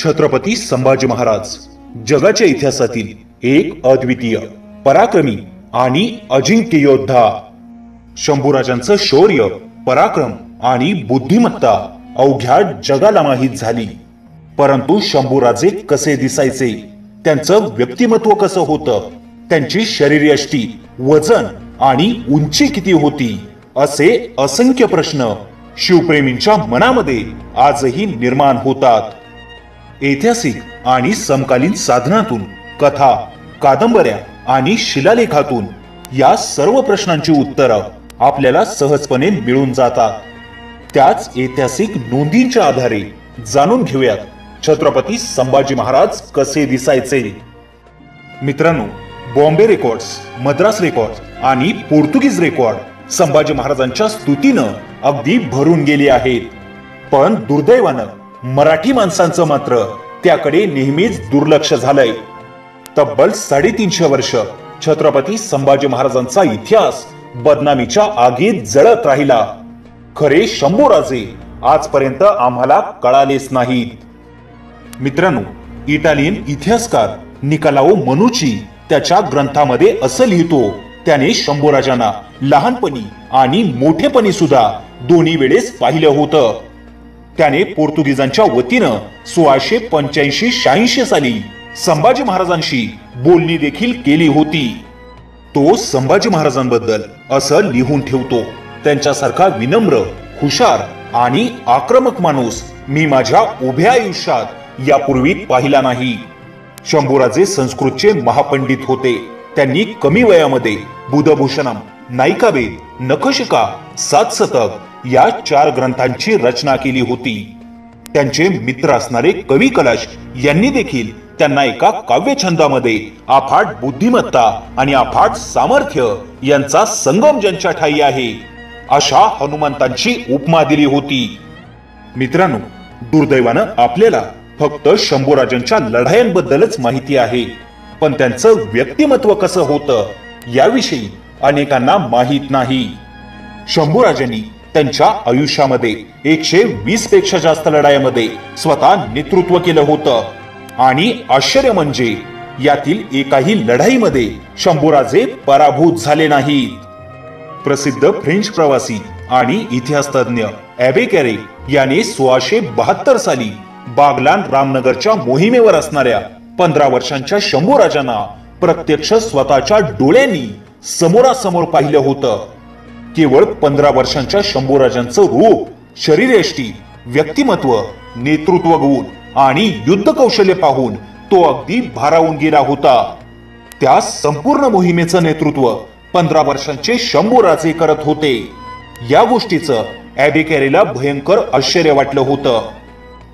छत्रपती संभाजी महाराज जगाच्या इतिहासातील एक अद्वितीय, पराक्रमी आणि अजिंक्य योद्धा. शंभूराजांचं शौर्य, पराक्रम आणि बुद्धिमत्ता अवघ्या जगाला माहीत झाली. परंतु शंभूराजे कसे दिसायचे, त्यांचं व्यक्तिमत्व कसं होतं, त्यांची शरीरयष्टी, वजन आणि उंची किती होती, असे असंख्य प्रश्न शिवप्रेमींच्या मनामध्ये आजही निर्माण होतात. ऐतिहासिक आणि समकालीन साधनातून, कथा, कादंबऱ्या आणि शिलालेखातून या सर्व प्रश्नांची उत्तरं आपल्याला सहजपणे मिळून जातात. त्याच ऐतिहासिक नोंदींच्या आधारे जाणून घेऊयात छत्रपती संभाजी महाराज कसे दिसायचे. मित्रांनो, बॉम्बे रेकॉर्ड्स, मद्रास रेकॉर्ड्स आणि पोर्तुगीज रेकॉर्ड संभाजी महाराजांच्या स्तुतीनं अगदी भरून गेले आहेत. पण दुर्दैवानं मराठी माणसांचं मात्र त्याकडे नेहमीच दुर्लक्ष झालंय. तब्बल 350 वर्ष छत्रपती संभाजी महाराजांचा इतिहास बदनामीच्या आगीत जळत राहिला. खरे शंभूराजे आजपर्यंत आम्हाला कळालेच नाहीत. मित्रांनो, इटालियन इतिहासकार निकोलाओ मनुची त्याच्या ग्रंथामध्ये असं लिहितो, त्याने शंभूराजांना लहानपणी आणि मोठेपणी सुद्धा दोन्ही वेळेस पाहिलं होतं. त्याने पोर्तुगीजांच्या वतीनं 1685-86 साली संभाजी महाराजांशी बोलणी देखील केली होती. तो संभाजी महाराजांबद्दल असं लिहून ठेवतो, त्यांच्यासारखा विनम्र, हुशार आणि आक्रमक माणूस मी माझ्या उभ्या आयुष्यात यापूर्वी पाहिला नाही. शंभूराजे संस्कृतचे महापंडित होते. त्यांनी कमी वयामध्ये बुधभूषणम, नायिकाभेद, नखशिका, सातशतक या 4 ग्रंथांची रचना केली होती. त्यांचे मित्र असणारे कवी कलश यांनी देखील त्यांना एका काव्यछंदामध्ये अफाट बुद्धिमत्ता आणि अफाट सामर्थ्य यांचा संगम ज्यांच्या ठायी आहे अशा हनुमंतांची उपमा दिली होती. मित्रांनो, दुर्दैवानं आपल्याला फक्त शंभूराजांच्या लढायांबद्दलच माहिती आहे, पण त्यांचं व्यक्तिमत्व कसं होतं याविषयी अनेकांना माहित नाही. शंभूराजांनी त्यांच्या आयुष्यामध्ये 120 पेक्षा जास्त लढायांमध्ये स्वतः नेतृत्व केलं होतं. आणि आश्चर्य म्हणजे यातील एकाही लढाईमध्ये शंभूराजे पराभूत झाले नाहीत. प्रसिद्ध फ्रेंच प्रवासी आणि इतिहास तज्ञ ॲबे कॅरे याने 1672 साली बागलान रामनगरच्या मोहिमेवर असणाऱ्या 15 वर्षांच्या शंभूराजांना प्रत्यक्ष स्वतःच्या डोळ्यांनी समोरासमोर पाहिलं होतं. केवळ 15 वर्षांच्या शंभूराजांचं रूप, शरीरयष्टी, व्यक्तिमत्व, नेतृत्व गुण आणि युद्ध कौशल्य पाहून तो अगदी भारावून गेला होता. त्या संपूर्ण मोहिमेचं नेतृत्व 15 वर्षांचे शंभूराजे करत होते. या गोष्टीचं ॲबे कॅरेला भयंकर आश्चर्य वाटलं होतं.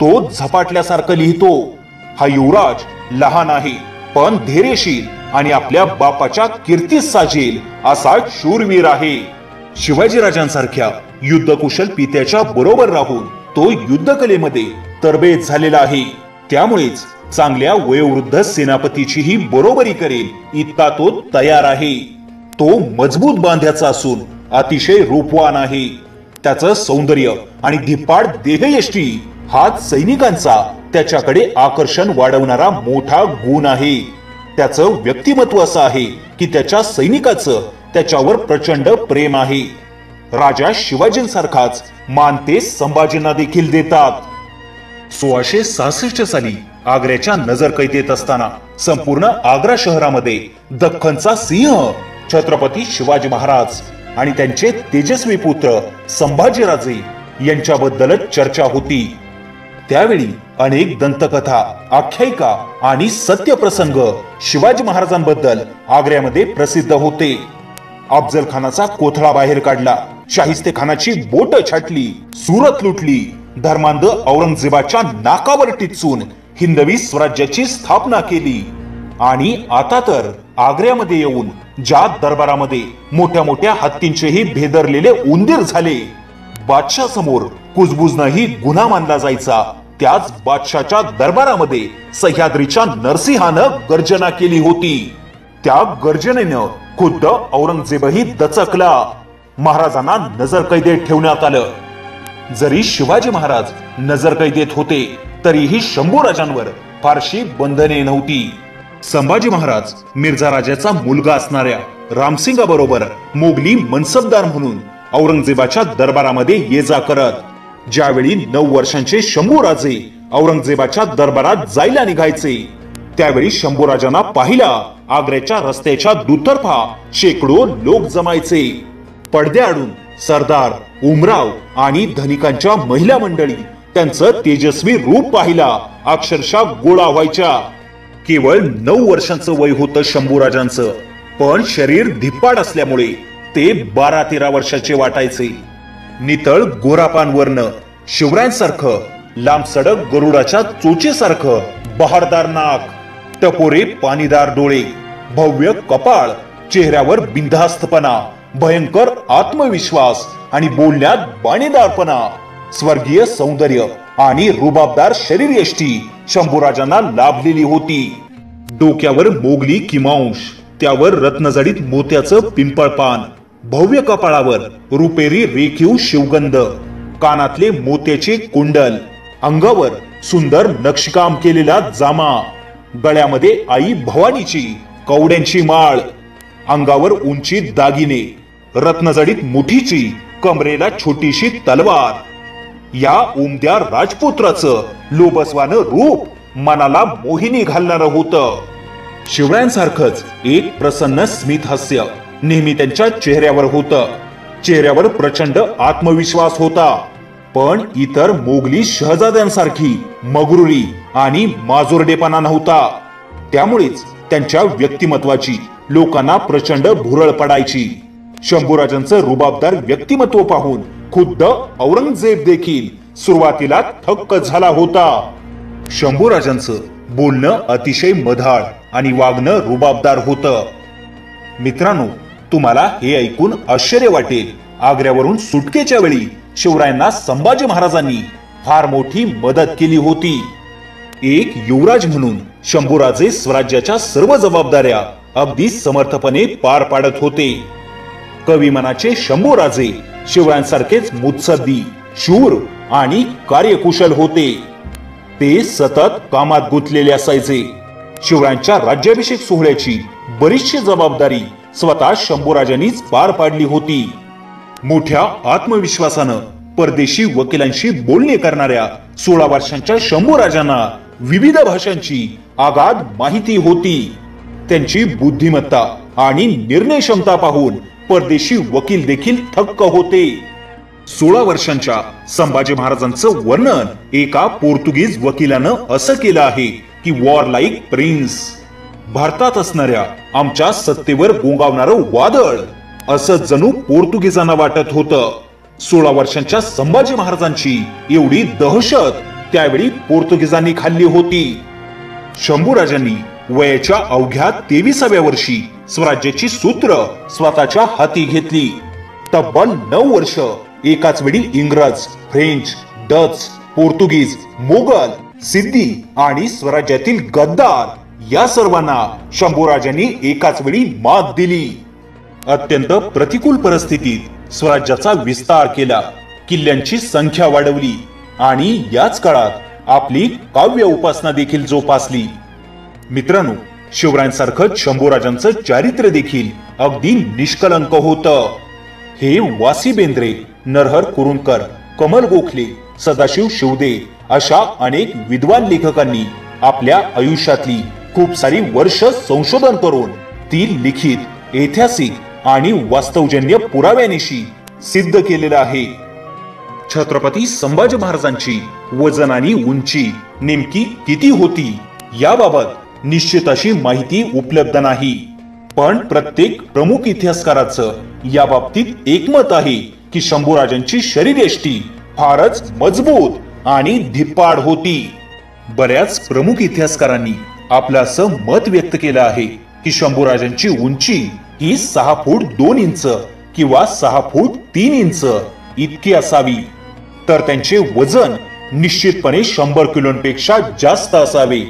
तो झपाटल्यासारखं लिहितो, हा युवराज लहान आहे पण धैर्यशील आणि आपल्या बापाच्या कीर्तीस साजेल असा शूरवीर आहे. शिवाजीराजांसारख्या युद्धकुशल पित्याच्या बरोबर राहून तो युद्धकलेमध्ये तरबेज झालेला आहे. त्यामुळेच चांगल्या वयोवृद्ध सेनापतीचीही बरोबरी करेल इतका तो तयार आहे. तो मजबूत बांध्याचा असून अतिशय रूपवान आहे. त्याचं सौंदर्य आणि धिप्पाड देहयष्टी हाच सैनिकांचा त्याच्याकडे आकर्षण वाढवणारा मोठा गुण आहे. त्याचं व्यक्तिमत्व असं आहे की त्याच्या सैनिकाचं त्याच्यावर प्रचंड प्रेम आहे. राजा शिवाजींसारखाच मान ते संभाजींना देखील देतात. 1666 साली आग्र्याच्या नजरकैदेत असताना संपूर्ण आग्रा शहरामध्ये दख्खनचा सिंह छत्रपती शिवाजी महाराज आणि त्यांचे तेजस्वी पुत्र संभाजीराजे यांच्याबद्दलच चर्चा होती. त्यावेळी अनेक दंतकथा, आख्यायिका आणि सत्यप्रसंग शिवाजी महाराजांबद्दल आग्र्यामध्ये प्रसिद्ध होते. अफजल खानाचा कोथळा बाहेर काढला, शाहिस्ते खानाची बोट छाटली, सुरत लुटली, धर्मांध औरंगजेबाच्या नाकावर टिचून हिंदवी स्वराज्याची स्थापना केली. आणि आता तर आग्र्यामध्ये येऊन ज्या दरबारामध्ये मोठ्या मोठ्या हत्तींचेही भेदरलेले उंदीर झाले, बादशाह समोर कुजबुजनंही गुन्हा मानला जायचा, त्याच बादशाच्या दरबारामध्ये सह्याद्रीच्या नरसिंहानं गर्जना केली होती. त्या गर्जनेनं खुद्द औरंगजेबही दचकला. महाराजांना नजरकैदेत ठेवण्यात आलं. जरी शिवाजी महाराज नजरकैदेत होते तरीही शंभूराजांवर फारशी बंधने नव्हती. संभाजी महाराज मिर्झा राजाचा मुलगा असणाऱ्या रामसिंगाबरोबर मोगली मनसबदार म्हणून औरंगजेबाच्या दरबारामध्ये ये जा करत. ज्यावेळी 9 वर्षांचे शंभूराजे औरंगजेबाच्या दरबारात जायला निघायचे त्यावेळी शंभूराजांना पाहिला आग्र्याच्या रस्त्याच्या दुतर्फा शेकडो लोक जमायचे. पडद्याआडून सरदार, उमराव आणि धनिकांच्या महिला मंडळी त्यांचं तेजस्वी रूप पाहिला अक्षरशः गोळा व्हायच्या. केवळ 9 वर्षांचं वय होतं शंभूराजांचं, पण शरीर धिप्पाड असल्यामुळे ते 12-13 वर्षाचे वाटायचे. नितळ गोरापान वर्ण, शिवरायांसारखं लांब सडक गरुडाच्या चोचेसारखं बहारदार नाक, टपोरे पाणीदार डोळे, भव्य कपाळ, चेहऱ्यावर बिनधास्तपणा, भयंकर आत्मविश्वास आणि बोलण्यात बाणेदारपणा, स्वर्गीय सौंदर्य आणि रुबाबदार शरीरयष्टी शंभूराजांना लाभलेली होती. डोक्यावर मोगली किमांश, त्यावर रत्नजडित मोत्याचं पिंपळपान, भव्य कपाळावर रुपेरी रेखीव शिवगंध, कानातले मोत्याचे कुंडल, अंगावर सुंदर नक्षीकाम केलेला जामा, गळ्यामध्ये आई भवानीची कवड्यांची माळ, अंगावर उंची दागिने, रत्नजडित मुठीची, कमरेला छोटीशी तलवार. या उमद्या राजपुत्राचं लोभसवानं रूप मनाला मोहिनी घालणारं होतं. शिवरायांसारखंच एक प्रसन्न स्मित हास्य नेहमी त्यांच्या चेहऱ्यावर होतं. चेहऱ्यावर प्रचंड आत्मविश्वास होता, पण इतर मोगली शहजाद्यांसारखी मगरुरी आणि माजुरडेपणा नव्हता. त्यामुळेच त्यांच्या व्यक्तिमत्वाची लोकांना प्रचंड भुरळ पडायची. शंभूराजांचं रुबाबदार व्यक्तिमत्व पाहून खुद्द औरंगजेब देखील सुरुवातीला थक्क झाला होता. शंभूराजांचं बोलणं अतिशय मधाळ आणि वागणं रुबाबदार होतं. मित्रांनो, तुम्हाला हे ऐकून आश्चर्य वाटेल, आग्र्यावरून सुटकेच्या वेळी शिवरायांना संभाजी महाराजांनी फार मोठी मदत केली होती. एक युवराज म्हणून शंभूराजे स्वराज्याच्या सर्व जबाबदाऱ्या अगदी समर्थपणे पार पाडत होते. कविमनाचे शंभूराजे शिवरायांसारखेच मुत्सद्दी, शूर आणि कार्यकुशल होते. ते सतत कामात गुंतलेले असायचे. शिवरायांच्या राज्याभिषेक सोहळ्याची बरीचशी जबाबदारी स्वतः शंभूराजांनीच पार पाडली होती. मोठ्या आत्मविश्वासानं परदेशी वकिलांशी बोलणी करणाऱ्या 16 वर्षांच्या शंभूराजांना विविध भाषांची आगाध माहिती होती. त्यांची बुद्धिमत्ता आणि निर्णय क्षमता पाहून परदेशी वकील देखील थक्क होते. 16 वर्षांच्या संभाजी महाराजांचं वर्णन एका पोर्तुगीज वकिलानं असं केलं आहे की वॉर लाईक प्रिन्स, भारतात असणाऱ्या आमच्या सत्तेवर गोंगावणारं वादळ असं जणू पोर्तुगीजांना वाटत होतं. 16 वर्षांच्या संभाजी महाराजांची एवढी दहशत त्यावेळी पोर्तुगीजांनी खाल्ली होती. शंभूराजांनी वयाच्या अवघ्या 23व्या वर्षी स्वराज्याची सूत्र स्वतःच्या हाती घेतली. तब्बल 9 वर्ष एकाच वेळी इंग्रज, फ्रेंच, डच, पोर्तुगीज, मोगल, सिद्धी आणि स्वराज्यातील गद्दार या सर्वांना शंभूराजांनी एकाच वेळी मात दिली. अत्यंत प्रतिकूल परिस्थितीत स्वराज्याचा विस्तार केला, किल्ल्यांची संख्या वाढवली आणि याच काळात आपली काव्य उपासना देखील जोपासली. मित्रांनो, शिवरायांसारखं शंभूराजांचं चारित्र्य देखील अगदी निष्कलंक होतं. हे वासी बेंद्रे, नरहर कुरुंदकर, कमल गोखले, सदाशिव शिवदे अशा अनेक विद्वान लेखकांनी आपल्या आयुष्यातली खूप सारी वर्ष संशोधन करून ती लिखित, ऐतिहासिक आणि वास्तवजन्य पुराव्यानिशी सिद्ध केलेलं आहे. छत्रपती संभाजी महाराजांची वजन आणि उंची नेमकी किती होती याबाबत निश्चित अशी माहिती उपलब्ध नाही, पण प्रत्येक प्रमुख इतिहासकाराचं या बाबतीत एकमत आहे की शंभूराजांची शरीरयष्टी फारच मजबूत आणि धिप्पाड होती. बऱ्याच प्रमुख इतिहासकारांनी आपलं असं मत व्यक्त केलं आहे की शंभूराजांची उंची ही 6 फूट 2 इंच किंवा 6 फूट 3 इंच इतकी असावी, तर त्यांचे वजन निश्चितपणे 100 किलोंपेक्षा जास्त असावे.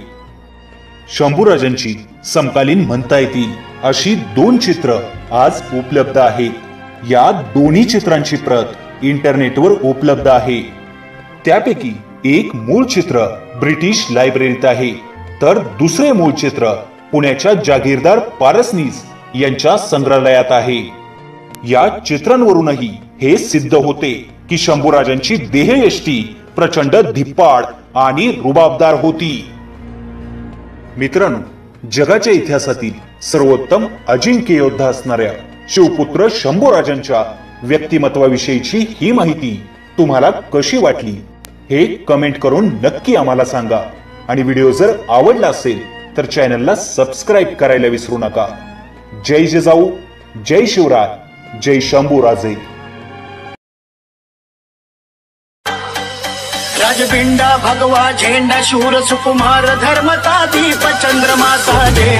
शंभूराजांची समकालीन म्हणता येतील अशी 2 चित्र आज उपलब्ध आहेत. या दोन्ही चित्रांची प्रत इंटरनेटवर उपलब्ध आहे. त्यापैकी एक मूळ चित्र ब्रिटिश लायब्ररीत आहे, तर दुसरे मूळ चित्र पुण्याच्या जागीरदार पारसनीस यांच्या संग्रहालयात आहे. या चित्रांवरूनही हे सिद्ध होते की शंभूराजांची देहयष्टी प्रचंड धिप्पाड आणि रुबाबदार होती. मित्रांनो, जगाच्या इतिहासातील सर्वोत्तम अजिंक्य योद्धा असणाऱ्या शिवपुत्र शंभूराजांच्या व्यक्तिमत्वाविषयीची ही माहिती तुम्हाला कशी वाटली हे कमेंट करून नक्की आम्हाला सांगा. आणि व्हिडिओ जर आवडला असेल तर चॅनलला सबस्क्राईब करायला विसरू नका. जय जिजाऊ, जय शिवराय, जय शंभूराजे. राजबिंडा भगवा झेंडा शूर सुकुमार धर्मता दीप चंद्रमा साजे.